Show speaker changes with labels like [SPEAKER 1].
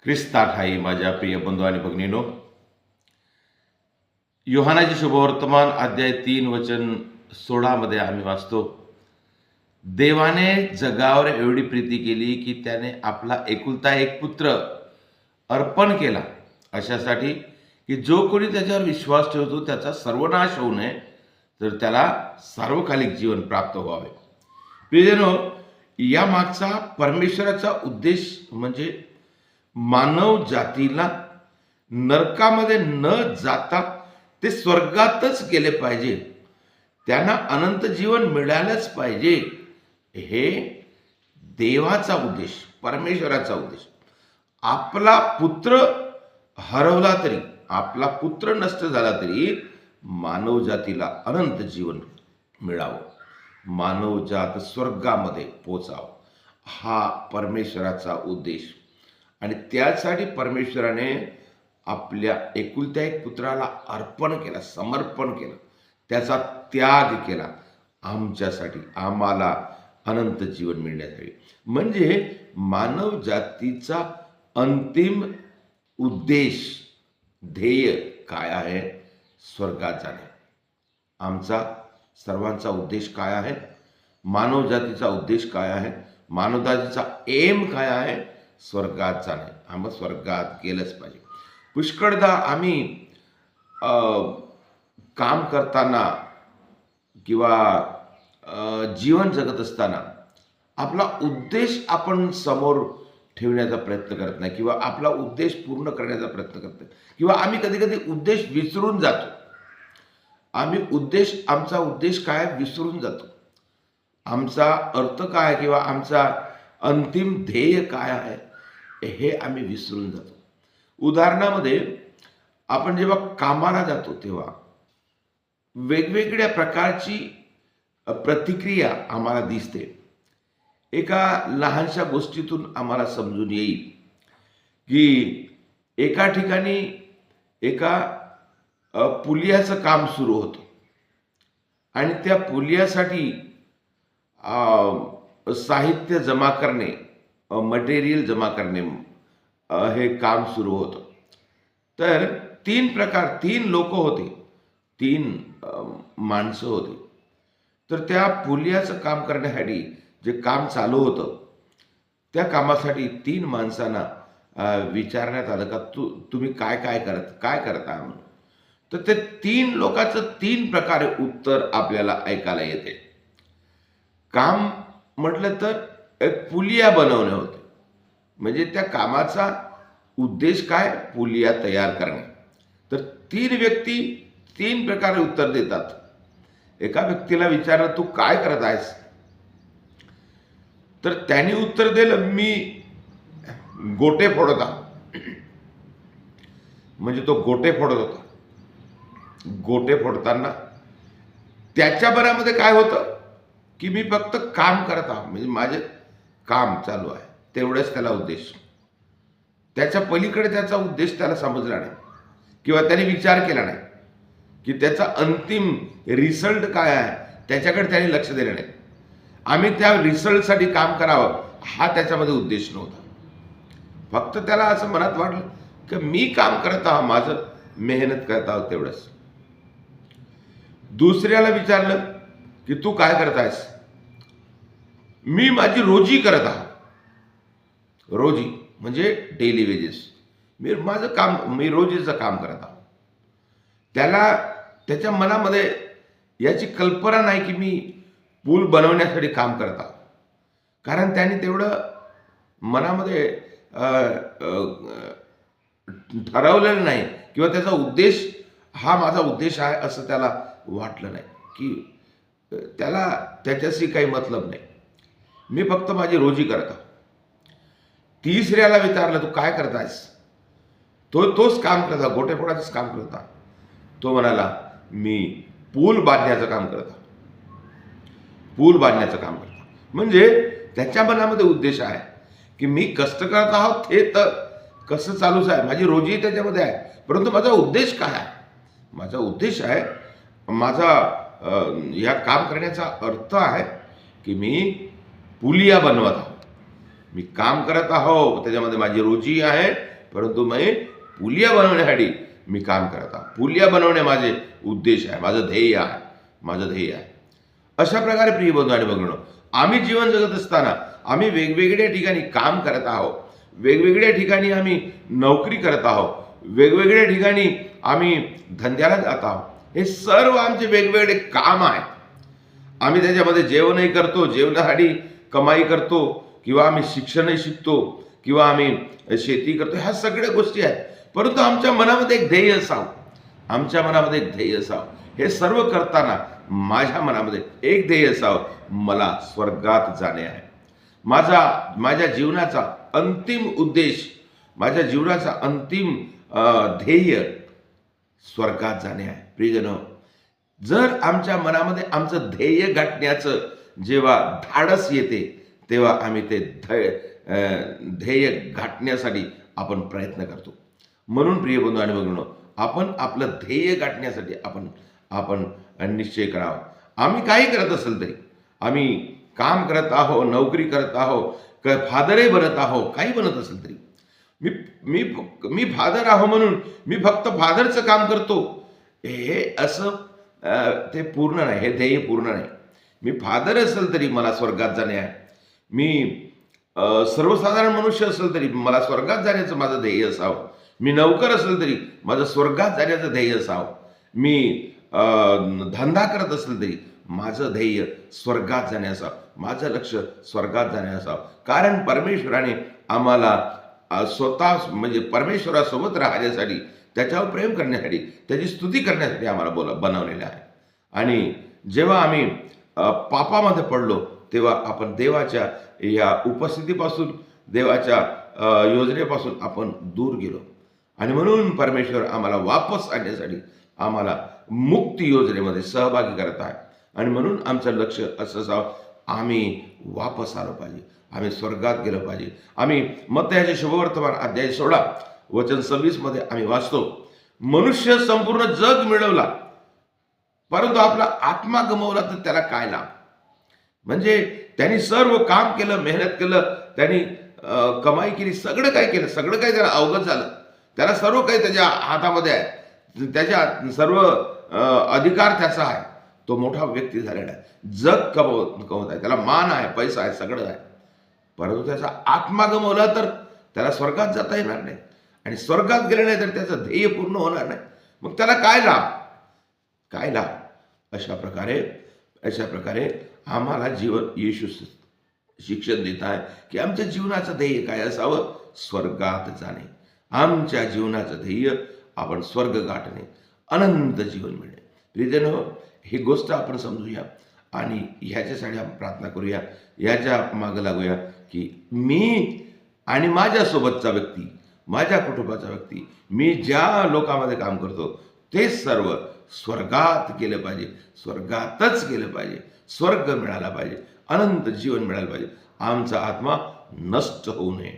[SPEAKER 1] ख्रिस्ता ठाई माझ्या प्रिय बंधू आणि भगिनीनो, योहानाचे शुभवर्तमान अध्याय 3 वचन 16 मध्ये आम्ही वाचतो, देवाने जगावर एवढी प्रीती केली की त्याने आपला एकुलता एक पुत्र अर्पण केला अशासाठी की जो कोणी त्याच्यावर विश्वास ठेवतो त्याचा सर्वनाश होऊ नये, तर त्याला सार्वकालिक जीवन प्राप्त व्हावे. प्रियजनो, या मागचा परमेश्वराचा उद्देश म्हणजे मानव जातीला नरकामध्ये न जाता ते स्वर्गातच गेले पाहिजे, त्यांना अनंत जीवन मिळालंच पाहिजे. हे देवाचा उद्देश, परमेश्वराचा उद्देश. आपला पुत्र हरवला तरी, आपला पुत्र नष्ट झाला तरी मानव जातीला अनंत जीवन मिळावं, मानवजात स्वर्गामध्ये पोचावं, हा परमेश्वराचा उद्देश. आणि त्यासाठी परमेश्वराने आपल्या एकुलत्या एक पुत्राला अर्पण केला, समर्पण केलं, त्याचा त्याग केला आमच्यासाठी, आम्हाला अनंत जीवन मिळण्यासाठी. म्हणजे मानव जातीचा अंतिम उद्देश, ध्येय काय आहे? स्वर्गात जाणे. आमचा सर्वांचा उद्देश काय आहे? मानव जातीचा उद्देश काय आहे? मानव जातीचा एम काय आहे? स्वर्गात जाणे. आम्ही स्वर्गात गेलंच पाहिजे. पुष्कळदा आम्ही काम करताना किंवा जीवन जगत असताना आपला उद्देश आपण समोर ठेवण्याचा प्रयत्न करत नाही, किंवा आपला उद्देश पूर्ण करण्याचा प्रयत्न करत नाही, किंवा आम्ही कधी कधी उद्देश विसरून जातो. आमचा उद्देश काय विसरून जातो. आमचा अर्थ काय किंवा आमचा अंतिम ध्येय काय आहे हे आम्ही विसरून जातो. उदाहरणामध्ये, आपण जेव्हा कामाला जातो तेव्हा वेगवेगळ्या प्रकारची प्रतिक्रिया आम्हाला दिसते. एका लहानशा गोष्टीतून आम्हाला समजून येईल की एका ठिकाणी एका पुलियाचं काम सुरू होतं आणि त्या पुलियासाठी साहित्य जमा करणे, मटेरियल जमा करणे, हे काम सुरू होतं. तर तीन लोक होते, 3 माणसं होते. तर त्या पुलियाचं काम करण्यासाठी जे काम चालू होतं, त्या कामासाठी 3 माणसांना विचारण्यात आलं का तुम्ही काय करता म्हणून. तर ते 3 लोकांचं 3 प्रकारे उत्तर आपल्याला ऐकायला येते. काम म्हटलं तर एक पुलिया बनवणे होते. म्हणजे त्या कामाचा उद्देश काय? पुलिया तयार करणे. तर 3 व्यक्ती 3 प्रकारे उत्तर देतात. एका व्यक्तीला विचारलं, तू काय करत आहेस? तर त्यांनी उत्तर दिलं, मी गोटे फोडत आहे. म्हणजे तो गोटे फोडत होता. गोटे फोडताना त्याच्या मनामध्ये काय होतं की मी फक्त काम करत आहे, म्हणजे माझे काम चालू आहे, तेवढंच त्याला उद्देश. त्याच्या पलीकडे त्याचा उद्देश त्याला समजला नाही, किंवा त्याने विचार केला नाही की त्याचा अंतिम रिझल्ट काय आहे, त्याच्याकडे त्याने लक्ष दिलं नाही. आम्ही त्या रिझल्टसाठी काम करावं हा त्याच्यामध्ये उद्देश नव्हता. फक्त त्याला असं मनात वाटलं की मी काम करत आहो, माझं मेहनत करत आहोत, तेवढंच. दुसऱ्याला विचारलं की तू काय करत आहेस? मी माझी रोजी करत आहे. रोजी म्हणजे डेली वेजेस. मी रोजीचं काम करत आहे. त्याच्या मनामध्ये याची कल्पना नाही की मी पूल बनवण्यासाठी काम करत आहे, कारण त्याने तेवढं मनामध्ये ठरवलेलं नाही, किंवा त्याचा उद्देश हा माझा उद्देश आहे असं त्याला वाटलं नाही, की त्याला त्याच्याशी काही मतलब नाही, मी फक्त माझी रोजी करत आहे. तिसऱ्याला विचारलं, तू काय करत आहेस? तोच काम करत आहे, गोटे फोडाचंच काम करत आहे. तो म्हणाला, मी पूल बांधण्याचं काम करत आहे. म्हणजे त्याच्या मनामध्ये उद्देश आहे की मी कष्ट करत आहोत, हे तर कसं चालूच आहे, माझी रोजी त्याच्यामध्ये आहे, परंतु माझा उद्देश काय आहे? माझा उद्देश आहे, माझा या काम करण्याचा अर्थ आहे की मी पुलिया बनवत आहोत. मी काम करत आहो, त्याच्यामध्ये माझी रोजी आहे, परंतु मी पुलिया बनवण्यासाठी मी काम करत आहो. पुलिया बनवणे माझे उद्देश आहे, माझं ध्येय आहे, माझं ध्येय आहे. अशा प्रकारे प्रिय बंधू आणि भगिनींनो, आम्ही जीवन जगत असताना आम्ही वेगवेगळ्या ठिकाणी काम करत आहोत, वेगवेगळ्या ठिकाणी आम्ही नोकरी करत आहोत, वेगवेगळ्या ठिकाणी आम्ही धंद्याला जात आहोत. हे सर्व आमचे वेगवेगळे काम आहेत. आम्ही त्याच्यामध्ये जेवणही करतो, जेवणासाठी कमाई करतो, किंवा आम्ही शिक्षणही शिकतो, किंवा आम्ही शेती करतो. ह्या सगळ्या गोष्टी आहेत. परंतु आमच्या मनामध्ये एक ध्येय असावं, आमच्या मनामध्ये एक ध्येय असावं. हे सर्व करताना माझ्या मनामध्ये एक ध्येय असावं, मला स्वर्गात जाणे आहे. माझ्या जीवनाचा अंतिम उद्देश, माझ्या जीवनाचा अंतिम ध्येय स्वर्गात जाणे आहे. प्रियजनो, जर आमच्या मनामध्ये आमचं ध्येय गाठण्याचं जेव्हा धाडस येते, तेव्हा आम्ही ते ध्येय गाठण्यासाठी आपण प्रयत्न करतो. म्हणून प्रिय बंधू आणि भगिनींनो, आपण आपलं ध्येय गाठण्यासाठी आपण निश्चय करावा. आम्ही काही करत असेल तरी, आम्ही काम करत आहो, नोकरी करत आहो, फादरही बनत आहो, काही बनत असेल तरी, मी फादर आहो म्हणून मी फक्त फादरचं काम करतो, हे असं ते पूर्ण नाही, हे ध्येय पूर्ण नाही. मी फादर असेल तरी मला स्वर्गात जाणे आहे. मी सर्वसाधारण मनुष्य असेल तरी मला स्वर्गात जाण्याचं माझं ध्येय असावं. मी नौकर असेल तरी माझं स्वर्गात जाण्याचं ध्येय असावं. मी धंदा करत असेल तरी माझं ध्येय स्वर्गात जाणे असावं, माझं लक्ष स्वर्गात जाणे असावं. कारण परमेश्वराने आम्हाला स्वतः म्हणजे परमेश्वरासोबत राहण्यासाठी, त्याच्यावर प्रेम करण्यासाठी, त्याची स्तुती करण्यासाठी आम्हाला बनवलेलं आहे. आणि जेव्हा आम्ही पापामध्ये पडलो, तेव्हा आपण देवाच्या या उपस्थितीपासून, देवाच्या योजनेपासून आपण दूर गेलो. आणि म्हणून परमेश्वर आम्हाला वापस आणण्यासाठी आम्हाला मुक्ती योजनेमध्ये सहभागी करत आहे. आणि म्हणून आमचं लक्ष असं असावं, आम्ही वापस आलो पाहिजे, आम्ही स्वर्गात गेलो पाहिजे. आम्ही मत्तयाचे शुभवर्तमान अध्याय 16 वचन 26 मध्ये आम्ही वाचतो, मनुष्य संपूर्ण जग मिळवला परंतु आपला आत्मा गमावला तर त्याला काय लाभ. म्हणजे त्यांनी सर्व काम केलं, मेहनत केलं, त्यांनी कमाई केली, सगळं काही केलं, सगळं काही त्याला अवगत झालं, त्याला सर्व काही त्याच्या हातामध्ये आहे, त्याच्या सर्व अधिकार त्याचा आहे, तो मोठा व्यक्ती झालेला आहे, जग कमवत आहे, त्याला मान आहे, पैसा आहे, सगळं आहे. परंतु त्याचा आत्मा गमावला तर त्याला स्वर्गात जाता येणार नाही, आणि स्वर्गात गेले नाही तर त्याचं ध्येय पूर्ण होणार नाही. मग त्याला काय लाभ, काय लाभ. अशा प्रकारे आम्हाला येशू शिक्षण देत आहे की आमच्या जीवनाचं ध्येय काय असावं, स्वर्गात जाणे. आमच्या जीवनाचं ध्येय आपण स्वर्ग गाठणे, अनंत जीवन मिळणे. प्रियजनो, ही गोष्ट आपण समजूया आणि ह्याच्यासाठी आपण प्रार्थना करूया, याच्या मागं लागूया की मी आणि माझ्यासोबतचा व्यक्ती, माझ्या कुटुंबाचा व्यक्ती, मी ज्या लोकांमध्ये काम करतो ते सर्व स्वर्गात गेलं पाहिजे, स्वर्गातच गेलं पाहिजे, स्वर्ग मिळाला पाहिजे, अनंत जीवन मिळालं पाहिजे. आमचा आत्मा नष्ट होऊ नये.